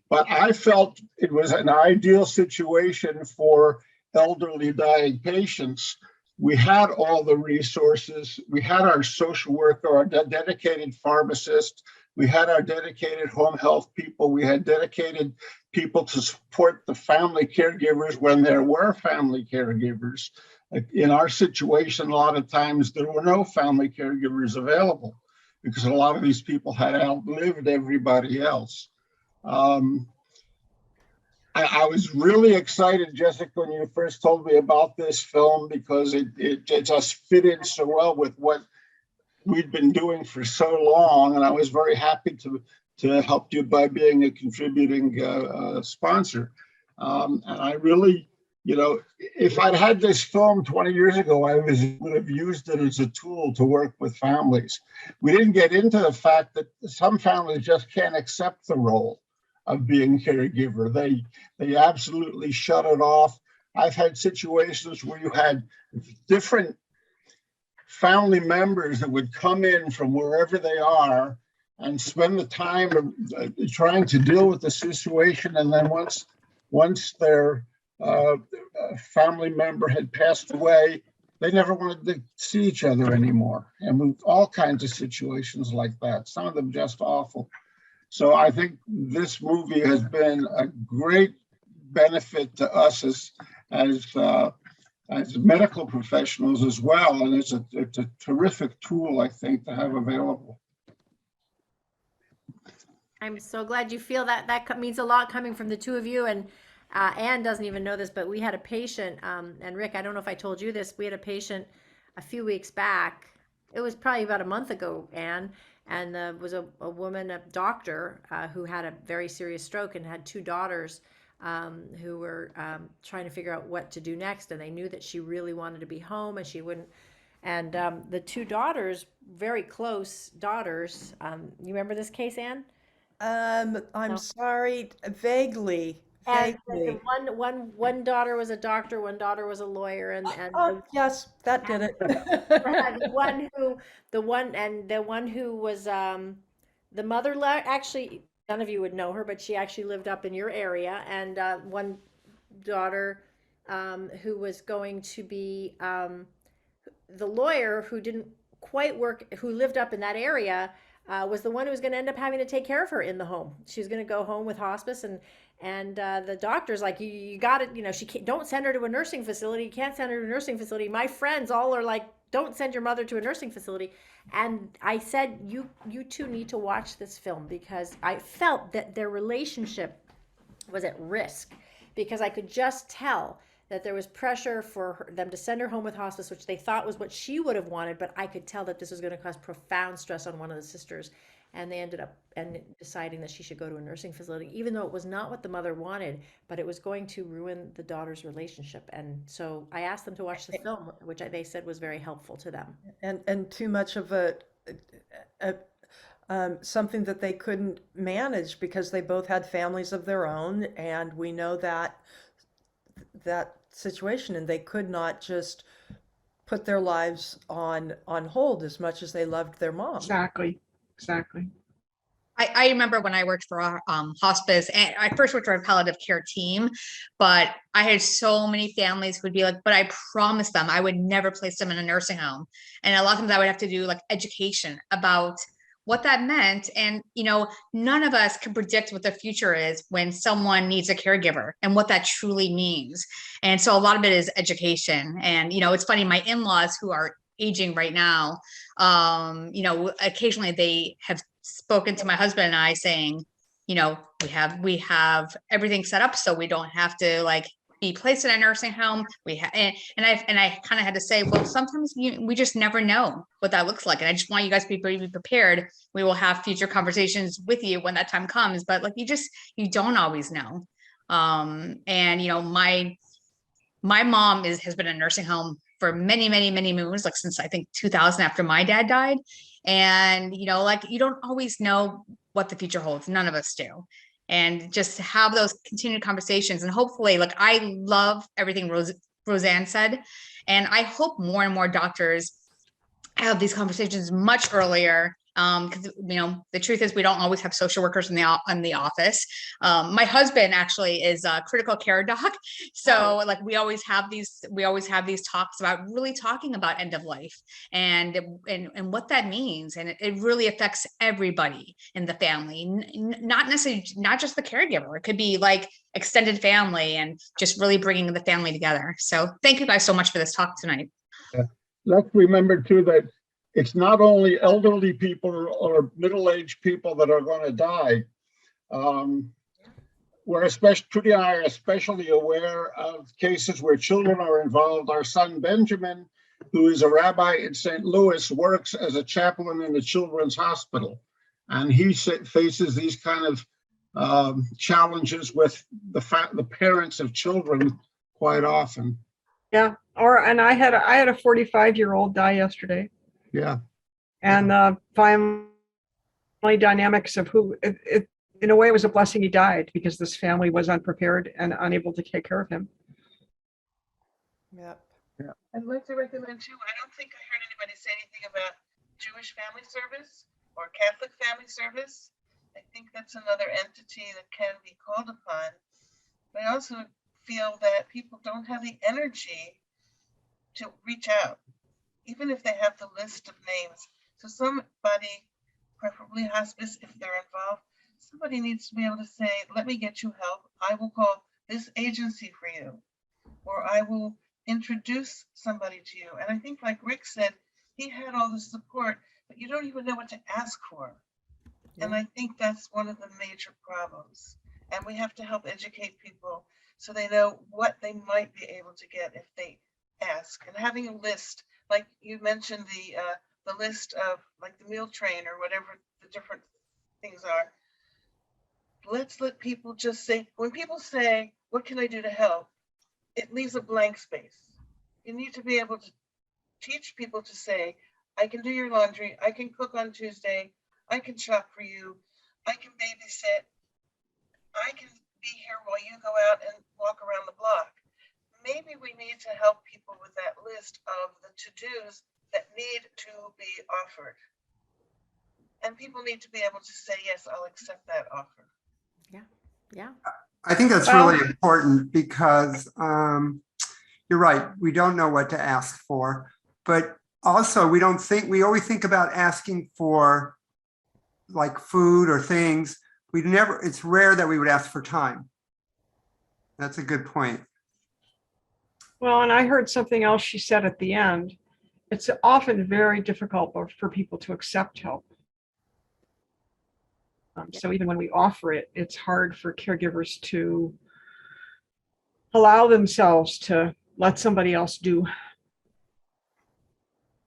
But I felt it was an ideal situation for elderly dying patients. We had all the resources. We had our social worker, our dedicated pharmacist, We had our dedicated home health people. We had dedicated people to support the family caregivers when there were family caregivers. In our situation, a lot of times there were no family caregivers available because a lot of these people had outlived everybody else. I was really excited, Jessica, when you first told me about this film because it just fit in so well with what we'd been doing for so long, and I was very happy to help you by being a contributing sponsor. And I really, if I'd had this film 20 years ago, I would have used it as a tool to work with families. We didn't get into the fact that some families just can't accept the role of being caregiver. They absolutely shut it off. I've had situations where you had different family members that would come in from wherever they are and spend the time trying to deal with the situation. And then once their family member had passed away, they never wanted to see each other anymore. And all kinds of situations like that, some of them just awful. So I think this movie has been a great benefit to us as medical professionals as well. And it's a terrific tool, I think, to have available. I'm so glad you feel that. That means a lot coming from the two of you. And Anne doesn't even know this, but we had a patient, and Rick, I don't know if I told you this, we had a patient a few weeks back. It was probably about a month ago, Anne, and there was a woman, a doctor, who had a very serious stroke and had two daughters who were trying to figure out what to do next. And they knew that she really wanted to be home and she wouldn't. And the two daughters, very close daughters, you remember this case, Anne? I'm No. sorry, vaguely. And Vaguely. one daughter was a doctor, one daughter was a lawyer, and Oh, yes, that did it. the one who was the mother actually, none of you would know her, but she actually lived up in your area. And one daughter who was going to be the lawyer, who didn't quite work, who lived up in that area, was the one who was going to end up having to take care of her in the home. She was going to go home with hospice, and the doctor's like, you got it, she can't, don't send her to a nursing facility. You can't send her to a nursing facility. My friends all are like, don't send your mother to a nursing facility. And I said, you two need to watch this film, because I felt that their relationship was at risk, because I could just tell that there was pressure for them to send her home with hospice, which they thought was what she would have wanted, but I could tell that this was going to cause profound stress on one of the sisters. And they ended up deciding that she should go to a nursing facility, even though it was not what the mother wanted, but it was going to ruin the daughter's relationship. And so I asked them to watch the film, which they said was very helpful to them. And too much of something that they couldn't manage, because they both had families of their own, and we know that situation, and they could not just put their lives on hold as much as they loved their mom. Exactly. I remember when I worked for hospice, and I first worked for a palliative care team, but I had so many families who would be like, but I promised them I would never place them in a nursing home. And a lot of times I would have to do like education about what that meant. And, none of us can predict what the future is when someone needs a caregiver and what that truly means. And so a lot of it is education. And, it's funny, my in-laws, who are aging right now, occasionally they have spoken to my husband and I saying, we have everything set up so we don't have to like be placed in a nursing home. And I kind of had to say, well, sometimes we just never know what that looks like. And I just want you guys to be prepared. We will have future conversations with you when that time comes, but like, you don't always know. My mom has been in a nursing home for many, many, many moons, like since I think 2000, after my dad died. And, you don't always know what the future holds. None of us do. And just have those continued conversations. And hopefully, I love everything Roseanne said. And I hope more and more doctors have these conversations much earlier Because the truth is we don't always have social workers in the office. My husband actually is a critical care doc, so like we always have these talks about really talking about end of life and what that means, and it really affects everybody in the family, not necessarily not just the caregiver. It could be like extended family and just really bringing the family together. So thank you guys so much for this talk tonight. Yeah. Let's remember too that it's not only elderly people or middle-aged people that are going to die. Trudy and I are especially aware of cases where children are involved. Our son Benjamin, who is a rabbi in St. Louis, works as a chaplain in the Children's Hospital, and he faces these kind of challenges with the parents of children quite often. Yeah. And I had a 45-year-old die yesterday. Yeah. And the family dynamics of in a way, it was a blessing he died, because this family was unprepared and unable to take care of him. Yep. Yeah. I'd like to recommend too, I don't think I heard anybody say anything about Jewish Family Service or Catholic Family Service. I think that's another entity that can be called upon. But I also feel that people don't have the energy to reach out, even if they have the list of names. So somebody, preferably hospice if they're involved, somebody needs to be able to say, let me get you help. I will call this agency for you, or I will introduce somebody to you. And I think, like Rick said, he had all the support, but you don't even know what to ask for. Yeah. And I think that's one of the major problems. And we have to help educate people so they know what they might be able to get if they ask. And having a list, like you mentioned, the list of like the meal train or whatever the different things are. Let's let people just say, when people say, what can I do to help? It leaves a blank space. You need to be able to teach people to say, I can do your laundry. I can cook on Tuesday. I can shop for you. I can babysit. I can be here while you go out and walk around the block. Maybe we need to help people with that list of the to-dos that need to be offered. And people need to be able to say, yes, I'll accept that offer. Yeah. I think that's really important, because you're right. We don't know what to ask for, but also we always think about asking for like food or things. It's rare that we would ask for time. That's a good point. Well, and I heard something else she said at the end. It's often very difficult for people to accept help. So even when we offer it, it's hard for caregivers to allow themselves to let somebody else do,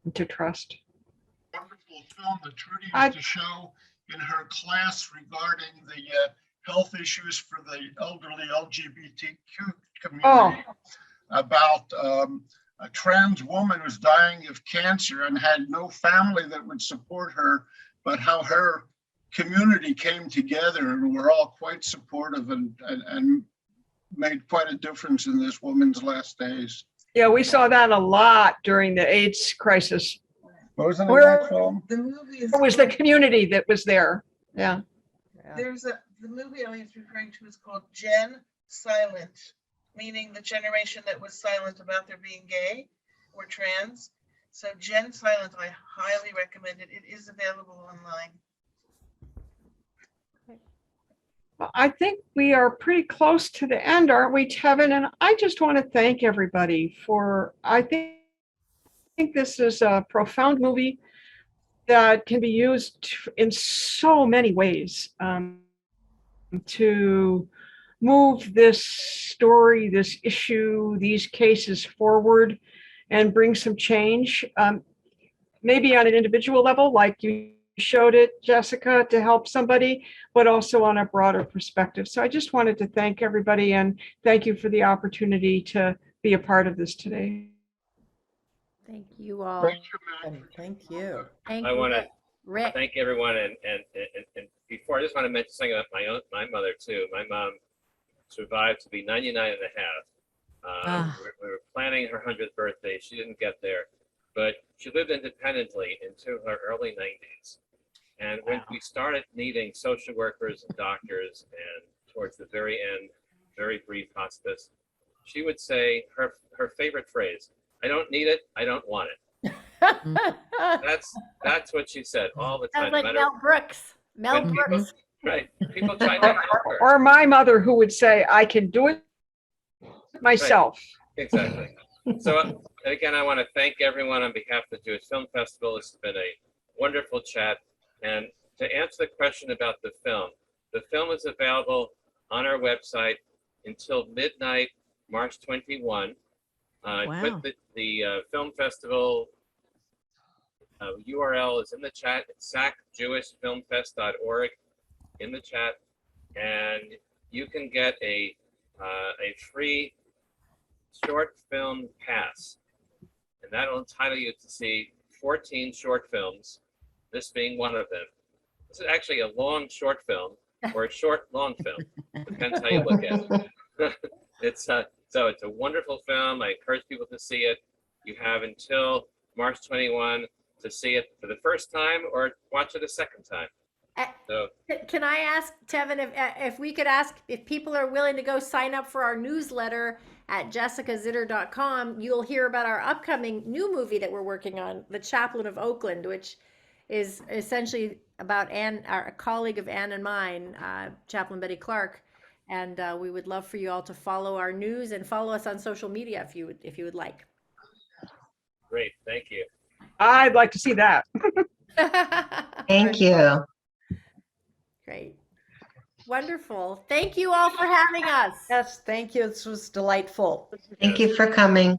and to trust. Wonderful film that Trudy used to show in her class regarding the health issues for the elderly LGBTQ community, about a trans woman who's dying of cancer and had no family that would support her, but how her community came together and were all quite supportive and made quite a difference in this woman's last days. Yeah, we saw that a lot during the AIDS crisis. What was the name of that film? The movie is. It was the community that was there. Yeah. The movie I was referring to is called Gen Silent, meaning the generation that was silent about their being gay or trans. So Gen Silent, I highly recommend it. It is available online. I think we are pretty close to the end, aren't we, Tevin? And I just want to thank everybody I think this is a profound movie that can be used in so many ways to move this story, this issue, these cases forward and bring some change, maybe on an individual level, like you showed it, Jessica, to help somebody, but also on a broader perspective. So I just wanted to thank everybody and thank you for the opportunity to be a part of this today. Thank you all. Thank you, man. Thank you. Thank I you, want to Rick. thank everyone, and before, I just want to mention something about my mother too. My mom survived to be 99 and a half. We were planning her 100th birthday. She didn't get there, but she lived independently into her early 90s. And when we started needing social workers and doctors, and towards the very end, very brief hospice, she would say her favorite phrase, "I don't need it, I don't want it." That's what she said all the time. Sounds like Mel Brooks. Mel when people, Brooks. right? People try to help her. Or my mother, who would say, I can do it myself. Exactly. So again, I want to thank everyone on behalf of the Jewish Film Festival. This has been a wonderful chat. And to answer the question about the film is available on our website until midnight, March 21. Wow. Put the film festival URL is in the chat. It's sacjewishfilmfest.org in the chat, and you can get a free short film pass, and that'll entitle you to see 14 short films, this being one of them. This is actually a long short film or a short long film, depends how you look at it. So it's a wonderful film. I encourage people to see it. You have until March 21 to see it for the first time or watch it a second time. So Can I ask, Tevin, if we could ask if people are willing to go sign up for our newsletter at jessicazitter.com, you'll hear about our upcoming new movie that we're working on, The Chaplain of Oakland, which is essentially about Anne, our colleague of Anne and mine, Chaplain Betty Clark. And we would love for you all to follow our news and follow us on social media if you would like. great, thank you. I'd like to see that. Thank you. Great. Wonderful. Thank you all for having us. Yes, thank you. This was delightful. Thank you for coming.